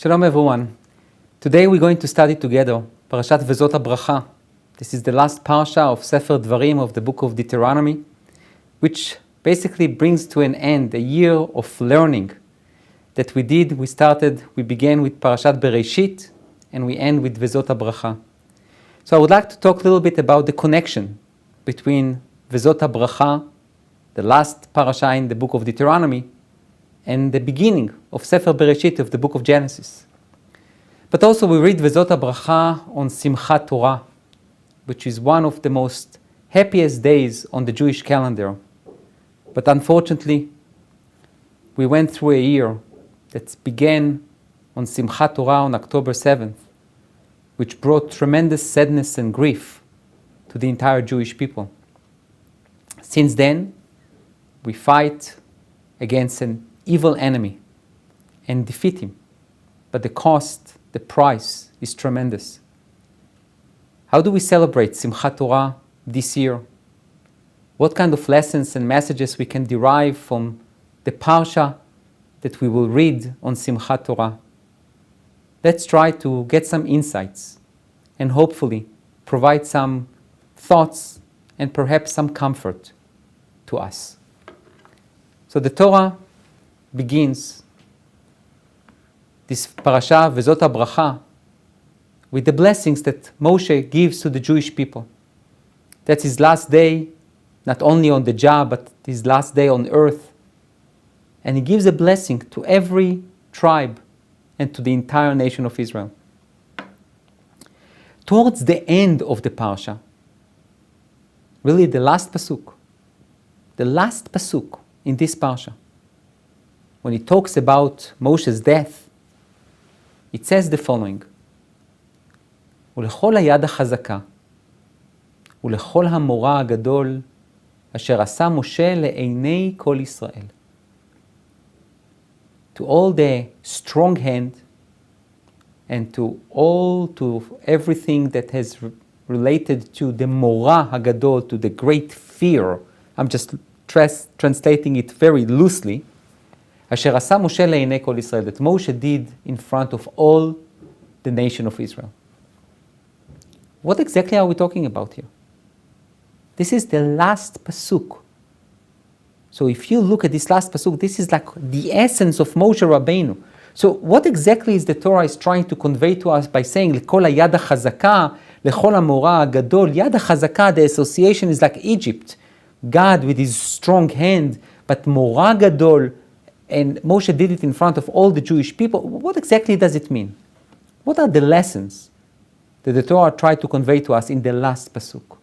Shalom everyone. Today we're going to study together Parashat Vezot Habracha. This is the last Parasha of Sefer Dvarim of the book of Deuteronomy, which basically brings to an end a year of learning that we did. We began with Parashat Bereshit and we end with Vezot Habracha. So I would like to talk a little bit about the connection between Vezot Habracha, the last Parasha in the book of Deuteronomy, and the beginning of Sefer Bereshit of the book of Genesis. But also we read Vezot Habracha on Simchat Torah, which is one of the most happiest days on the Jewish calendar. But unfortunately, we went through a year that began on Simchat Torah on October 7th, which brought tremendous sadness and grief to the entire Jewish people. Since then, we fight against an evil enemy and defeat him. But the price is tremendous. How do we celebrate Simchat Torah this year? What kind of lessons and messages we can derive from the Parsha that we will read on Simchat Torah? Let's try to get some insights and hopefully provide some thoughts and perhaps some comfort to us. So the Torah begins this Parasha, Vezot Habracha, with the blessings that Moshe gives to the Jewish people. That's his last day, not only on the job, but his last day on earth. And he gives a blessing to every tribe and to the entire nation of Israel. Towards the end of the Parasha, really the last pasuk in this Parasha, when he talks about Moshe's death, it says the following: ולכל היד החזקה ולכל המורא הגדול אשר עשה משה לעיני כל ישראל. To all the strong hand and to everything that has related to the מורא הגדול, to the great fear. I'm just translating it very loosely. אשר עשה משה לעיני כל ישראל, that Moshe did in front of all the nation of Israel. What exactly are we talking about here? This is the last pasuk. So if you look at this last pasuk, this is like the essence of Moshe Rabbeinu. So what exactly is the Torah is trying to convey to us by saying לכל היד החזקה, לכל המורא הגדול? יד החזקה, the association is like Egypt, God with his strong hand, but מורא גדול, and Moshe did it in front of all the Jewish people. What exactly does it mean? What are the lessons that the Torah tried to convey to us in the last pasuk?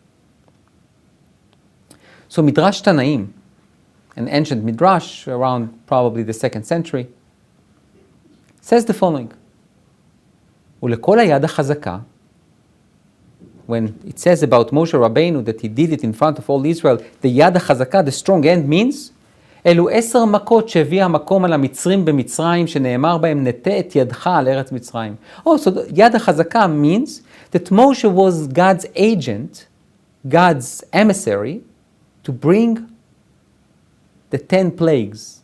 So Midrash Tanaim, an ancient Midrash around probably the 2nd century, says the following: ולכל היד החזקה, when it says about Moshe Rabbeinu that he did it in front of all Israel, the yad החזקה, the strong hand, means אלו 10 מכות שהביא המקום על המצרים במצרים, שנאמר בהם נטה את ידך על ארץ מצרים. Oh, so יד החזקה means that Moshe was God's agent, God's emissary, to bring the 10 plagues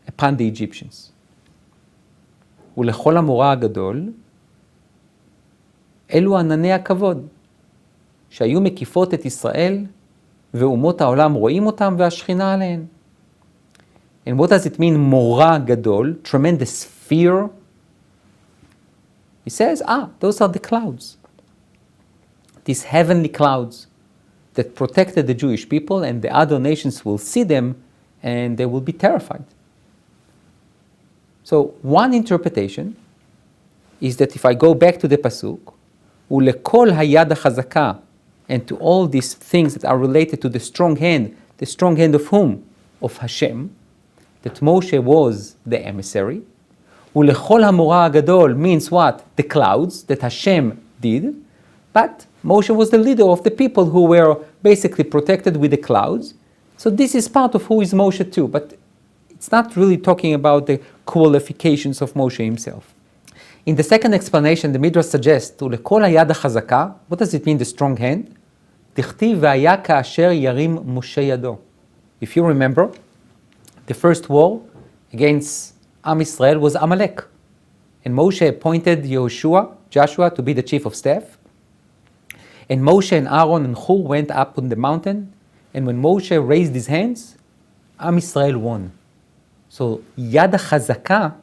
upon the Egyptians. ולכל המורא הגדול, אלו ענני הכבוד, שהיו מקיפות את ישראל, ואומות העולם רואים אותם והשכינה עליהן. And what does it mean, מורא גדול, tremendous fear? He says, those are the clouds. These heavenly clouds that protected the Jewish people, and the other nations will see them and they will be terrified. So one interpretation is that if I go back to the pasuk, ולכל היד החזקה, and to all these things that are related to the strong hand of whom? Of Hashem, that Moshe was the emissary. ולכל המורא הגדול means what? The clouds that Hashem did. But Moshe was the leader of the people who were basically protected with the clouds. So this is part of who is Moshe too. But it's not really talking about the qualifications of Moshe himself. In the second explanation, the Midrash suggests, ולכל היד החזקה, what does it mean, the strong hand? דכתיב והיה כאשר ירים משה ידו. If you remember, the first war against Am Israel was Amalek. And Moshe appointed Joshua, to be the chief of staff. And Moshe and Aaron and Hur went up on the mountain. And when Moshe raised his hands, Am Yisrael won. So Yad HaChazaka,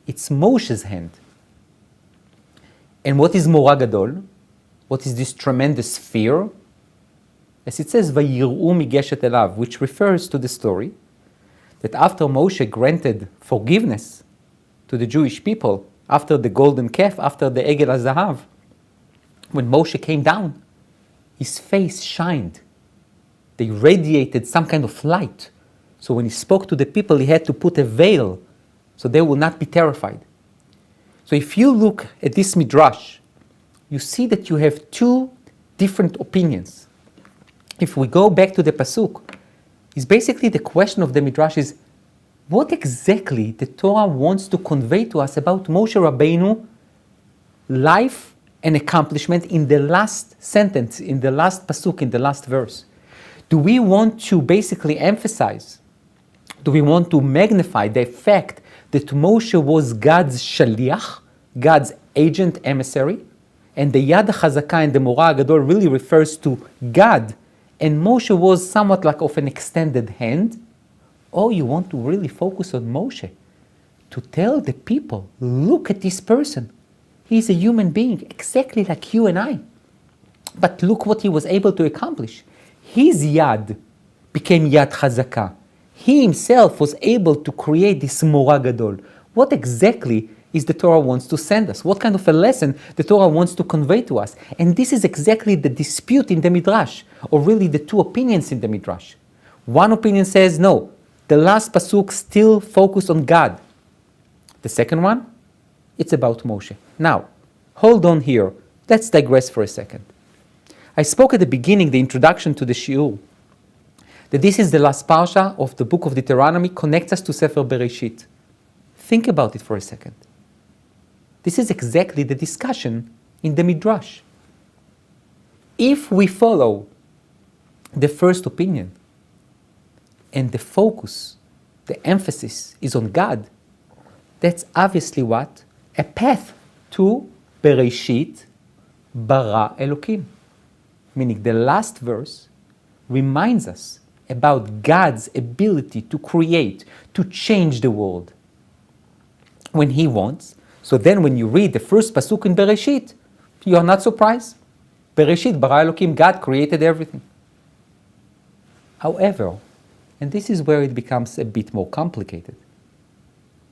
it's Moshe's hand. And what is Morah Gadol? What is this tremendous fear? As it says, Vayir'u migeshet elav, which refers to the story that after Moshe granted forgiveness to the Jewish people, after the golden calf, after the Egel HaZahav, when Moshe came down, his face shined. They radiated some kind of light. So when he spoke to the people, he had to put a veil so they will not be terrified. So if you look at this midrash, you see that you have two different opinions. If we go back to the pasuk, it's basically the question of the midrash is, what exactly the Torah wants to convey to us about Moshe Rabbeinu life and accomplishment in the last sentence, in the last pasuk, in the last verse? Do we want to basically emphasize, do we want to magnify the fact that Moshe was God's shaliach, God's agent emissary, and the Yad HaChazaka and the Morah Gadol really refers to God, and Moshe was somewhat like of an extended hand? Or you want to really focus on Moshe, to tell the people, look at this person. He's a human being, exactly like you and I. But look what he was able to accomplish. His Yad became Yad HaChazaka. He himself was able to create this Morah Gadol. What exactly is the Torah wants to send us? What kind of a lesson the Torah wants to convey to us? And this is exactly the dispute in the Midrash, or really the two opinions in the Midrash. One opinion says, no, the last pasuk still focused on God. The second one, it's about Moshe. Now, hold on here. Let's digress for a second. I spoke at the beginning, the introduction to the Shiur, that this is the last Parasha of the book of Deuteronomy, connects us to Sefer Bereshit. Think about it for a second. This is exactly the discussion in the Midrash. If we follow the first opinion, and the focus, the emphasis is on God, that's obviously what? A path to Bereshit bara Elokim. Meaning the last verse reminds us about God's ability to create, to change the world when He wants. So then when you read the first pasuk in Bereshit, you are not surprised. Bereshit bara Elokim, God created everything. However, and this is where it becomes a bit more complicated,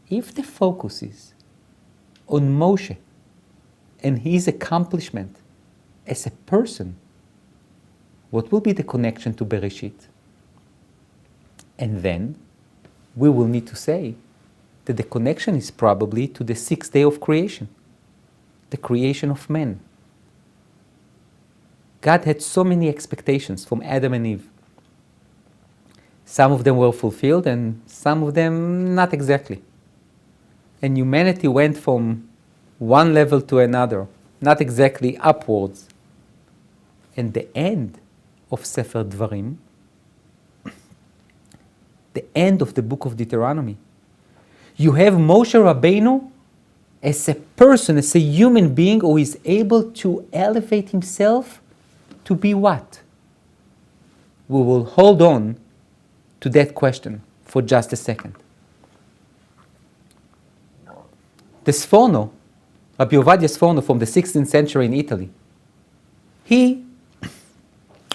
if the focus is on Moshe and his accomplishment as a person, what will be the connection to Bereshit? And then we will need to say that the connection is probably to the sixth day of creation, the creation of man. God had so many expectations from Adam and Eve. Some of them were fulfilled and some of them not exactly. And humanity went from one level to another, not exactly upwards. And the end of Sefer Dvarim, the end of the book of Deuteronomy, you have Moshe Rabbeinu as a person, as a human being who is able to elevate himself to be what? We will hold on to that question for just a second. The Sforno, Rabbi Ovadia Sforno from the 16th century in Italy, he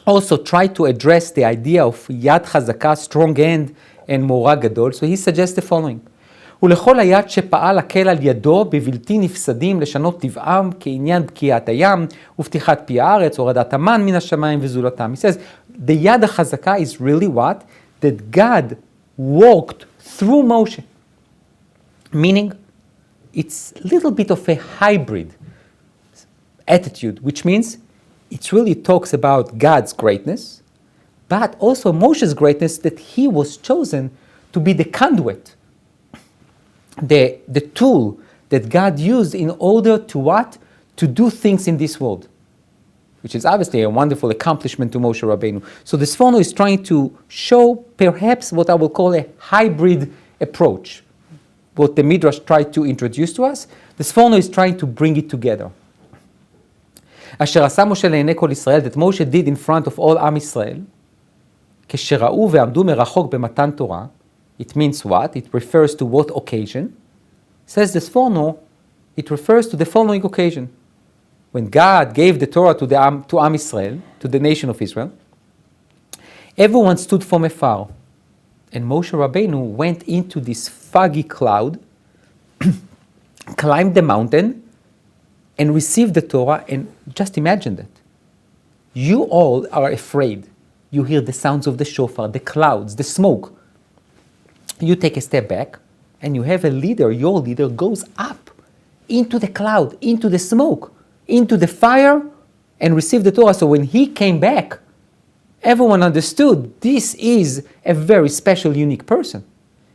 also tried to address the idea of Yad HaChazaka, strong hand, and Morah Gadol, so he suggests the following. ולכל היד שפעל הקל על ידו בבלתי נפסדים לשנות טבעם כעניין בקיעת הים ופתיחת פי הארץ, הורדת המן מן השמיים וזולתם. He says, the Yad HaChazaka is really what? That God walked through Moshe. Meaning, it's a little bit of a hybrid attitude, which means it really talks about God's greatness, but also Moshe's greatness, that he was chosen to be the conduit, the tool that God used in order to what? To do things in this world, which is obviously a wonderful accomplishment to Moshe Rabbeinu. So the Sforno is trying to show perhaps what I will call a hybrid approach. what the Midrash tried to introduce to us, the Sforno is trying to bring it together. אשר עשה משה לעיני כל ישראל, that Moshe did in front of all עם ישראל, כשראו ועמדו מרחוק במתן תורה, it means what? It refers to what occasion? Says the Sforno, it refers to the following occasion. When God gave the Torah to Am Israel, to the nation of Israel, everyone stood from afar. And Moshe Rabbeinu went into this foggy cloud, climbed the mountain, and received the Torah. And just imagine that. You all are afraid. You hear the sounds of the shofar, the clouds, the smoke. You take a step back, and you have a leader, your leader goes up into the cloud, into the smoke, into the fire, and received the Torah. So when he came back, everyone understood this is a very special, unique person.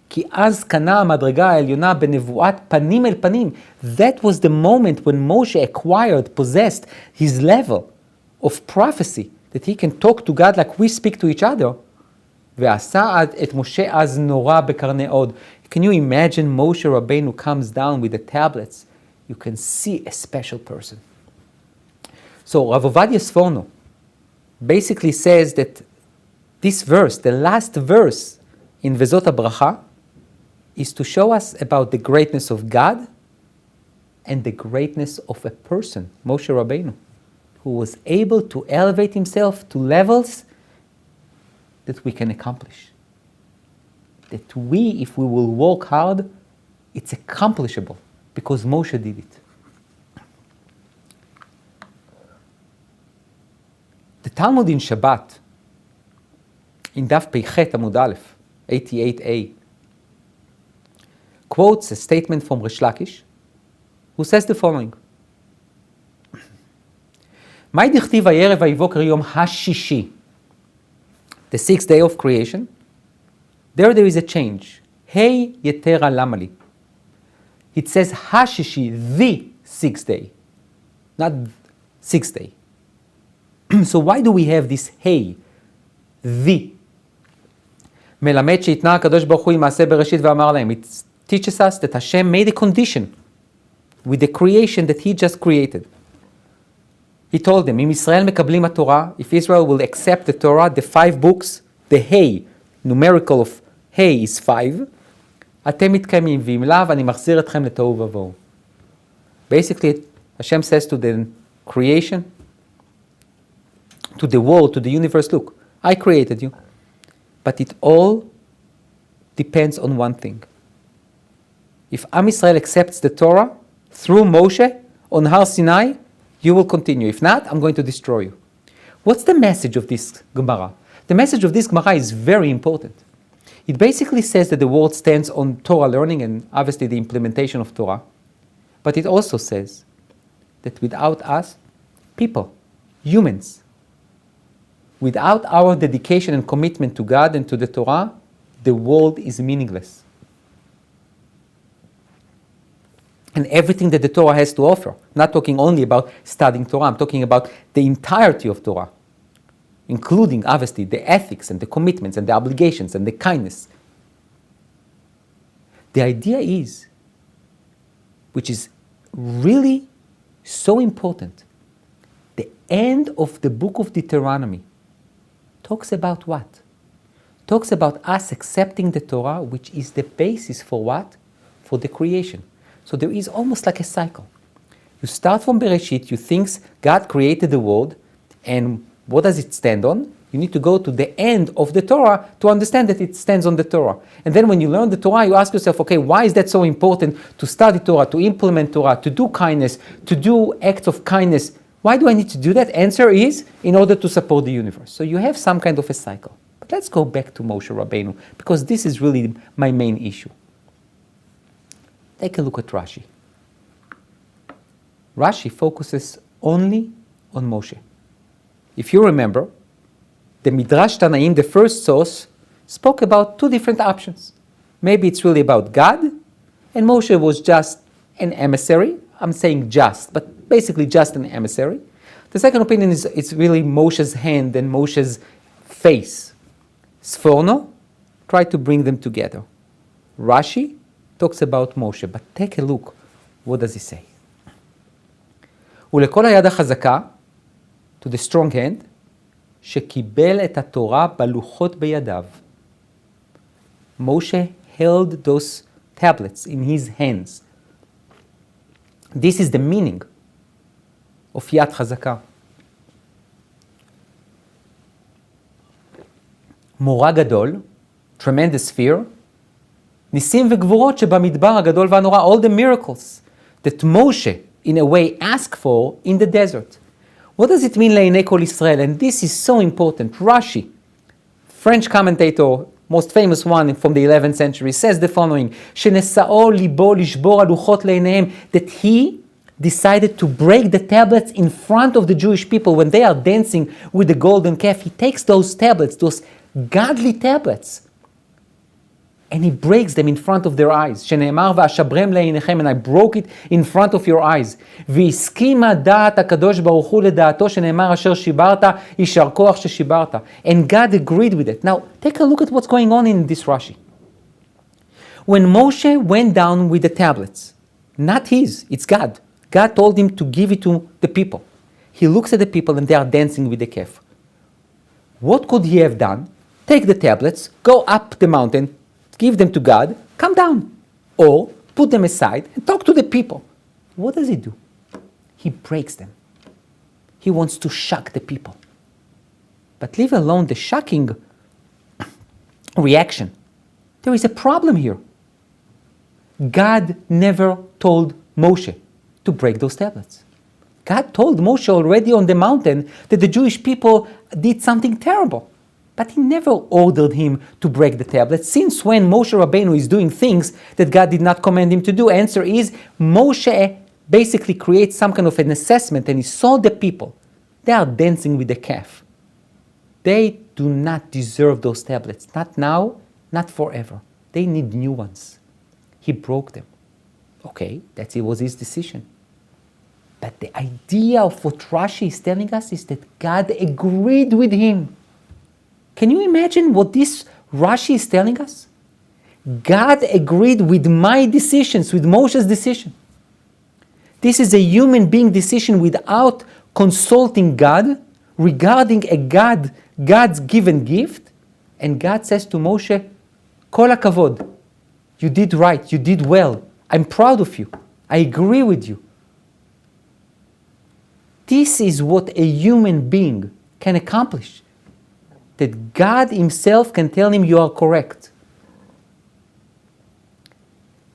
כי אז קנה המדרגה העליונה בנבואת פנים אל פנים. That was the moment when Moshe acquired, possessed his level of prophecy, that he can talk to God like we speak to each other. ועשה את משה אז נורא בקרני עוד. Can you imagine Moshe Rabbeinu comes down with the tablets? You can see a special person. So Rav Ovadia Sforno basically says that this verse, the last verse in Vezot Habracha, is to show us about the greatness of God and the greatness of a person, Moshe Rabbeinu, who was able to elevate himself to levels that we can accomplish. That we, if we will work hard, it's accomplishable because Moshe did it. The Talmud in Shabbat, in Daf Peichet Amud Aleph, 88a, quotes a statement from Rish Lakish, who says the following: "Mai dichtiv ha'erev ha'ivokar yom hashishi," the sixth day of creation. There is a change. Hey yetera lamali. It says hashishi, the sixth day, not sixth day. So why do we have this hey, the? מלמד שהתנה הקדוש ברוך הוא עם מעשה בראשית ואמר להם. It teaches us that Hashem made a condition with the creation that He just created. He told them, אם ישראל מקבלים התורה, if Israel will accept the Torah, the 5 books, the hey, numerical of hey is 5, אתם מתקיימים, ואם לאו, אני מחזיר אתכם לתוהו ובוהו. Basically, Hashem says to the creation, to the world, to the universe, look, I created you. But it all depends on one thing. If Am Yisrael accepts the Torah through Moshe on Har Sinai, you will continue. If not, I'm going to destroy you. What's the message of this Gemara? The message of this Gemara is very important. It basically says that the world stands on Torah learning and obviously the implementation of Torah. But it also says that without us, people, humans, without our dedication and commitment to God and to the Torah, the world is meaningless. And everything that the Torah has to offer, not talking only about studying Torah, I'm talking about the entirety of Torah, including, obviously, the ethics and the commitments and the obligations and the kindness. The idea is, which is really so important, the end of the book of Deuteronomy talks about what? Talks about us accepting the Torah, which is the basis for what? For the creation. So there is almost like a cycle. You start from Bereshit, you think God created the world, and what does it stand on? You need to go to the end of the Torah to understand that it stands on the Torah. And then when you learn the Torah, you ask yourself, okay, why is that so important to study Torah, to implement Torah, to do kindness, to do acts of kindness? Why do I need to do that? Answer is, in order to support the universe. So you have some kind of a cycle. But let's go back to Moshe Rabbeinu, because this is really my main issue. Take a look at Rashi. Rashi focuses only on Moshe. If you remember, the Midrash Tanaim, the first source, spoke about 2 different options. Maybe it's really about God, and Moshe was just an emissary. I'm saying just, but basically just an emissary. The second opinion is it's really Moshe's hand and Moshe's face. Sforno tried to bring them together. Rashi talks about Moshe, but take a look. What does he say? ולכל היד החזקה, to the strong hand, שקיבל את התורה בלוחות בידיו. Moshe held those tablets in his hands. This is the meaning of יד חזקה. מורא גדול, tremendous fear, ניסים וגבורות שבמדבר הגדול והנורא, all the miracles that Moshe, in a way, asked for in the desert. What does it mean לעיני כל ישראל? And this is so important. Rashi, French commentator, most famous one from the 11th century, says the following, שנשאו ליבו לשבור הלוחות לעיניהם, that he decided to break the tablets in front of the Jewish people when they are dancing with the golden calf. He takes those tablets, those godly tablets, and he breaks them in front of their eyes. שנאמר ואשברם לעיניכם, and I broke it in front of your eyes. והסכימה דעת הקדוש ברוך הוא לדעתו, שנאמר אשר שיברת, יישר כוח ששיברת. And God agreed with it. Now, take a look at what's going on in this Rashi. When Moshe went down with the tablets, not his, it's God. God told him to give it to the people. He looks at the people and they are dancing with the calf. What could he have done? Take the tablets, go up the mountain, give them to God, come down. Or put them aside and talk to the people. What does he do? He breaks them. He wants to shock the people. But leave alone the shocking reaction. There is a problem here. God never told Moshe to break those tablets. God told Moshe already on the mountain that the Jewish people did something terrible. But he never ordered him to break the tablets. Since when Moshe Rabbeinu is doing things that God did not command him to do? Answer is, Moshe basically creates some kind of an assessment, and he saw the people. They are dancing with the calf. They do not deserve those tablets. Not now, not forever. They need new ones. He broke them. Okay, that was his decision. But the idea of what Rashi is telling us is that God agreed with him. Can you imagine what this Rashi is telling us? God agreed with my decisions, with Moshe's decision. This is a human being decision without consulting God regarding God's given gift. And God says to Moshe, Kol hakavod, you did right, you did well. I'm proud of you. I agree with you. This is what a human being can accomplish. That God himself can tell him you are correct.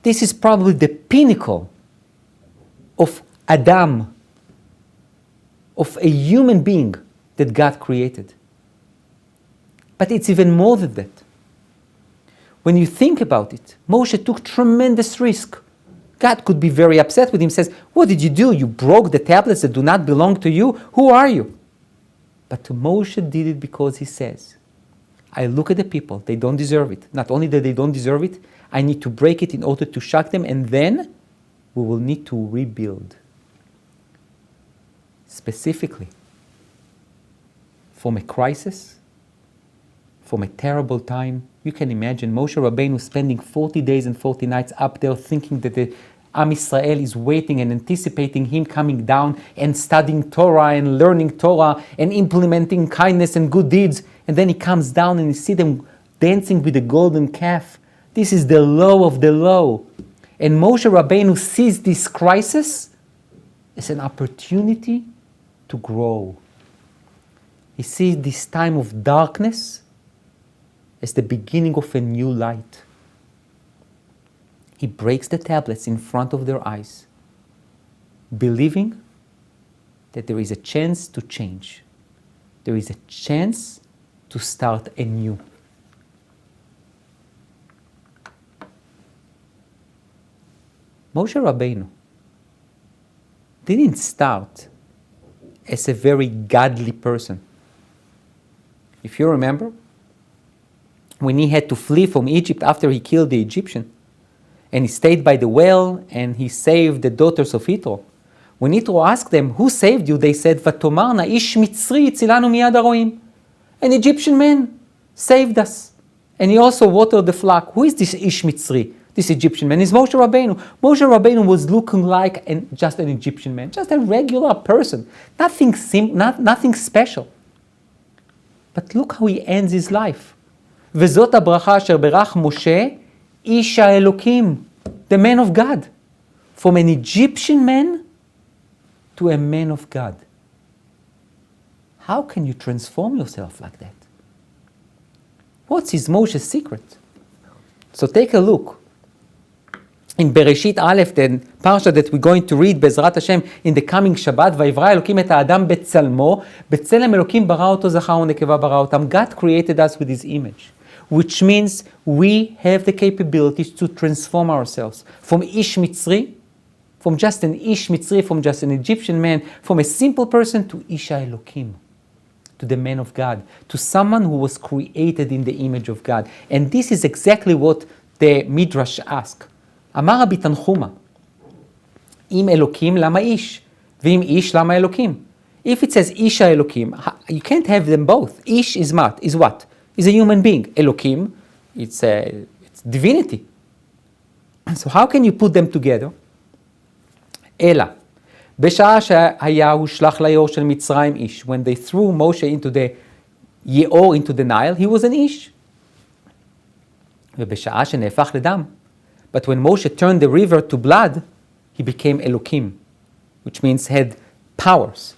This is probably the pinnacle of Adam, of a human being that God created. But it's even more than that. When you think about it, Moshe took tremendous risk. God could be very upset with him, says, what did you do? You broke the tablets that do not belong to you? Who are you? But Moshe did it because he says, I look at the people, they don't deserve it. Not only that they don't deserve it, I need to break it in order to shock them, and then we will need to rebuild. Specifically, from a crisis, from a terrible time. You can imagine Moshe Rabbeinu spending 40 days and 40 nights up there thinking that the Am Yisrael is waiting and anticipating him coming down and studying Torah and learning Torah and implementing kindness and good deeds. And then he comes down and you see them dancing with the golden calf. This is the low of the low. And Moshe Rabbeinu sees this crisis as an opportunity to grow. He sees this time of darkness as the beginning of a new light. He breaks the tablets in front of their eyes, believing that there is a chance to change. There is a chance to start anew. Moshe Rabbeinu didn't start as a very godly person. If you remember, when he had to flee from Egypt after he killed the Egyptian, and he stayed by the well, and he saved the daughters of Yitro. When Yitro asked them, who saved you? They said, Vatomarna ish mitzri tzilanu miyad haroim. An Egyptian man saved us. And he also watered the flock. Who is this ish mitzri? This Egyptian man is Moshe Rabbeinu. Moshe Rabbeinu was looking like just an Egyptian man, just a regular person, nothing special. But look how he ends his life. Vezot Habracha asher berach Moshe, ish Elokim, the man of God. From an Egyptian man to a man of God. How can you transform yourself like that? What's his Moshe's secret? So take a look. In Bereshit Aleph, the Parasha that we're going to read Bezrat Hashem in the coming Shabbat, ויברא אלוקים את האדם בצלמו, בצלם אלוקים ברא אותו זכר ונקבה ברא אותם. God created us with his image, which means we have the capabilities to transform ourselves from Ish Mitzri, from just an Ish Mitzri, from just an Egyptian man, from a simple person to Isha Elokim, to the man of God, to someone who was created in the image of God. And this is exactly what the Midrash asks. אמר רבי תנחומא, אם אלוקים למה איש? ואם איש למה אלוקים? If it says איש האלוקים, you can't have them both. איש is what? Is a human being. אלוקים, it's divinity. So how can you put them together? אלא, בשעה שהיה הושלך ליאור של מצרים איש, when they threw Moshe into the יאור, into the Nile, he was an איש. ובשעה שנהפך לדם, but when Moshe turned the river to blood, he became Elokim, which means had powers.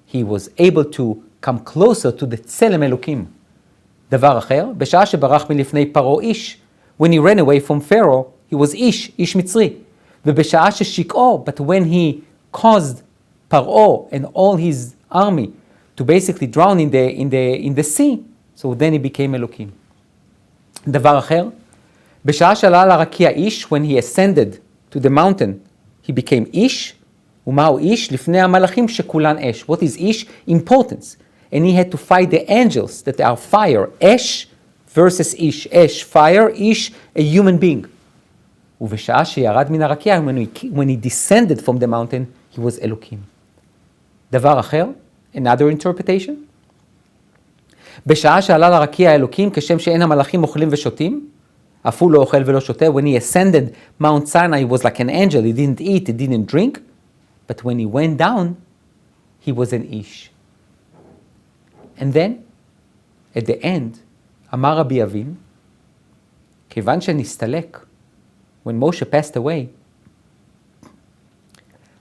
He was able to come closer to the Tselem Elokim. דבר אחר, בשעה שברח מלפני פרעה איש, when he ran away from Pharaoh, he was איש מצרי. ובשעה ששיקעו, but when he caused Paro and all his army to basically drown in the sea, so then he became Elokim. דבר אחר, בשעה שעלה לרקיע איש, when he ascended to the mountain, he became איש, ומהו איש? לפני המלאכים שכולן אש. What is איש? Importance. And he had to fight the angels that are fire. אש versus איש. אש, fire, איש, a human being. ובשעה שירד מן הרקיע, when he descended from the mountain, he was אלוקים. דבר אחר, another interpretation. בשעה שעלה לרקיע האלוקים, כשם שאין המלאכים אוכלים ושותים, אף הוא לא אוכל ולא שותה. When he ascended Mount Sinai, he was like an angel. He didn't eat, he didn't drink. But when he went down, he was an ish. And then, at the end, אמר רבי אבין, כיוון שנסתלק, when Moshe passed away,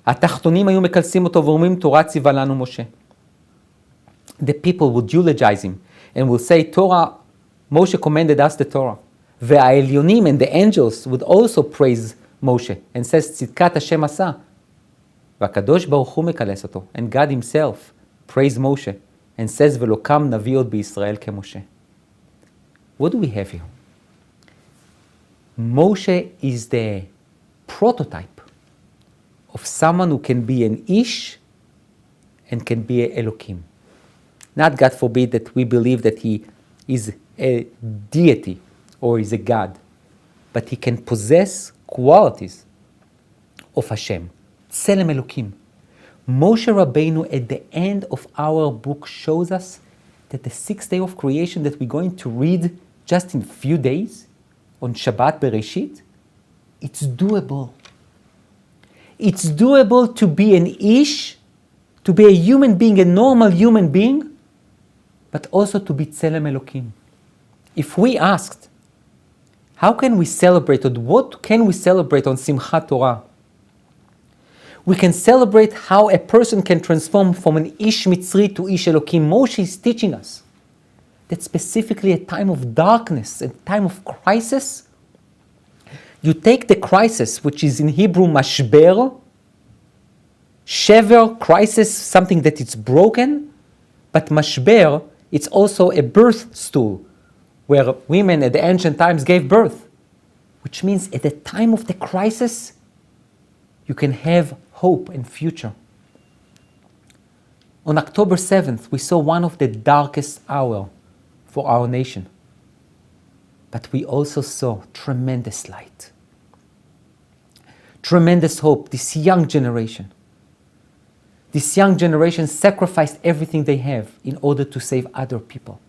התחתונים היו מקלסים אותו ואומרים, תורה ציווה לנו משה. The people would eulogize him and will say, Torah, Moshe commanded us the Torah. והעליונים and the angels would also praise Moshe and says, צדקת השם עשה. והקדוש ברוך הוא מקלס אותו. And God himself praised Moshe and says, ולא קם נביא עוד בישראל כמשה. What do we have here? Moshe is the prototype of someone who can be an ish and can be a Elokim. Not, God forbid, that we believe that he is a deity or is a God, but he can possess qualities of Hashem. Tselem Elokim. Moshe Rabbeinu at the end of our book shows us that the 6th day of creation that we're going to read just in a few days, on Shabbat Bereshit, it's doable. It's doable to be an ish, to be a human being, a normal human being, but also to be Tselem Elokim. If we asked, how can we celebrate, or what can we celebrate on Simchat Torah? We can celebrate how a person can transform from an Ish Mitzri to Ish Elokim. Moshe is teaching us that specifically a time of darkness, a time of crisis, you take the crisis, which is in Hebrew mashber, shever, crisis, something that is broken, but mashber, it's also a birth stool, where women at the ancient times gave birth, which means at the time of the crisis, you can have hope and future. On October 7th, we saw one of the darkest hours for our nation. But we also saw tremendous light. Tremendous hope, this young generation. This young generation sacrificed everything they have in order to save other people.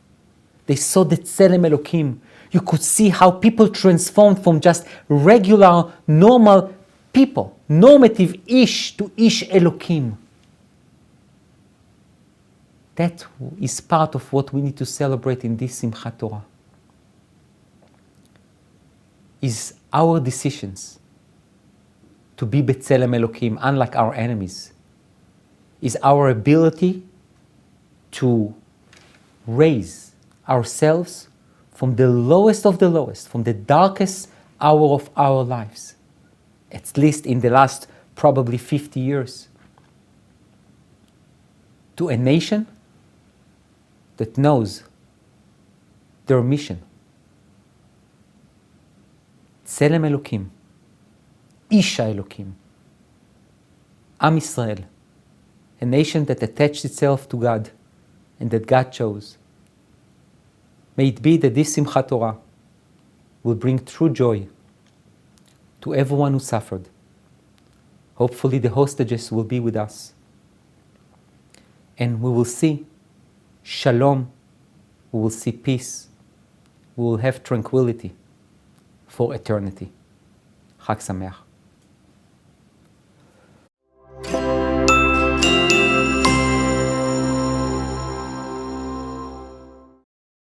They saw the Tselem Elokim. You could see how people transformed from just regular, normal people, normative ish, to ish Elokim. That is part of what we need to celebrate in this Simchat Torah. Is our decisions to be B'Tselem Elokim, unlike our enemies. Is our ability to raise ourselves from the lowest of the lowest, from the darkest hour of our lives, at least in the last probably 50 years, to a nation that knows their mission. Tselem Elokim, Isha Elokim, Am Yisrael, a nation that attached itself to God and that God chose. May it be that this Simchat Torah will bring true joy to everyone who suffered. Hopefully the hostages will be with us. And we will see Shalom, we will see peace, we will have tranquility for eternity. Chag Sameach.